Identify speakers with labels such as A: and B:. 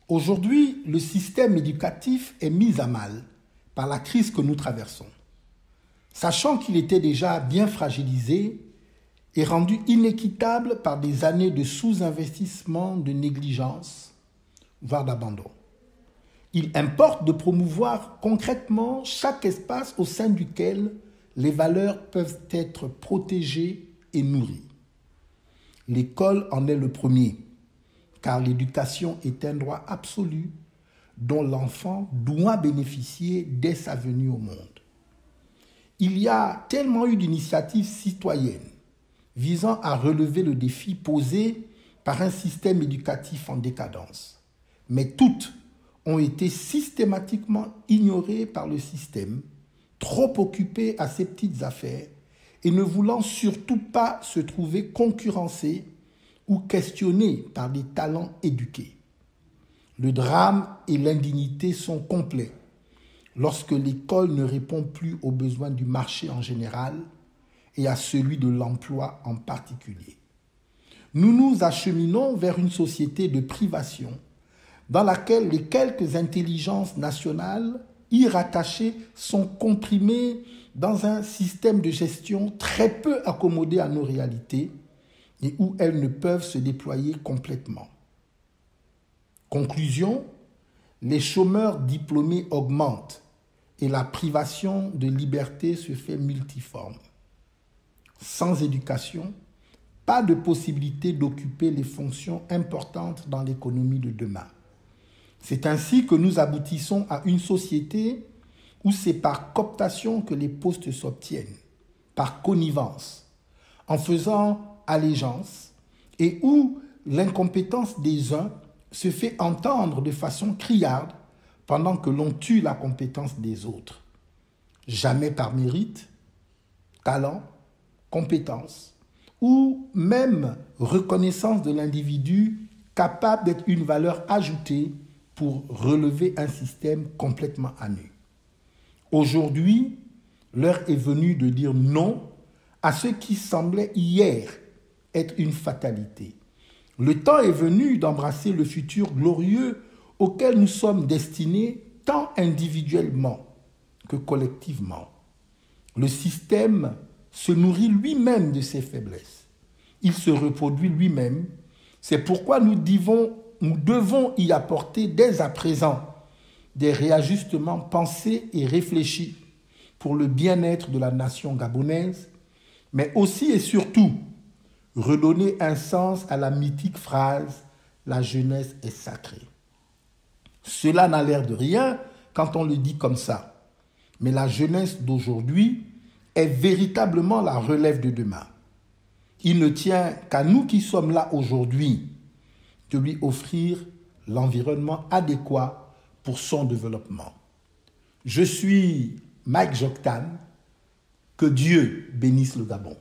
A: Aujourd'hui, le système éducatif est mis à mal par la crise que nous traversons. Sachant qu'il était déjà bien fragilisé et rendu inéquitable par des années de sous-investissement, de négligence, voire d'abandon. Il importe de promouvoir concrètement chaque espace au sein duquel les valeurs peuvent être protégées et nourries. L'école en est le premier, car l'éducation est un droit absolu dont l'enfant doit bénéficier dès sa venue au monde. Il y a tellement eu d'initiatives citoyennes visant à relever le défi posé par un système éducatif en décadence. Mais toutes ont été systématiquement ignorées par le système, trop occupé à ses petites affaires et ne voulant surtout pas se trouver concurrencé ou questionné par des talents éduqués. Le drame et l'indignité sont complets lorsque l'école ne répond plus aux besoins du marché en général et à celui de l'emploi en particulier. Nous nous acheminons vers une société de privation dans laquelle les quelques intelligences nationales y rattachées sont comprimées dans un système de gestion très peu accommodé à nos réalités et où elles ne peuvent se déployer complètement. Conclusion, les chômeurs diplômés augmentent et la privation de liberté se fait multiforme. Sans éducation, pas de possibilité d'occuper les fonctions importantes dans l'économie de demain. C'est ainsi que nous aboutissons à une société où c'est par cooptation que les postes s'obtiennent, par connivence, en faisant allégeance, et où l'incompétence des uns se fait entendre de façon criarde pendant que l'on tue la compétence des autres. Jamais par mérite, talent, compétence, ou même reconnaissance de l'individu capable d'être une valeur ajoutée pour relever un système complètement à nu. Aujourd'hui, l'heure est venue de dire non à ce qui semblait hier être une fatalité. Le temps est venu d'embrasser le futur glorieux auquel nous sommes destinés tant individuellement que collectivement. Le système se nourrit lui-même de ses faiblesses. Il se reproduit lui-même. C'est pourquoi nous devons y apporter dès à présent des réajustements pensés et réfléchis pour le bien-être de la nation gabonaise, mais aussi et surtout redonner un sens à la mythique phrase « La jeunesse est sacrée ». Cela n'a l'air de rien quand on le dit comme ça, mais la jeunesse d'aujourd'hui est véritablement la relève de demain. Il ne tient qu'à nous qui sommes là aujourd'hui de lui offrir l'environnement adéquat pour son développement. Je suis Mike Joktan. Que Dieu bénisse le Gabon.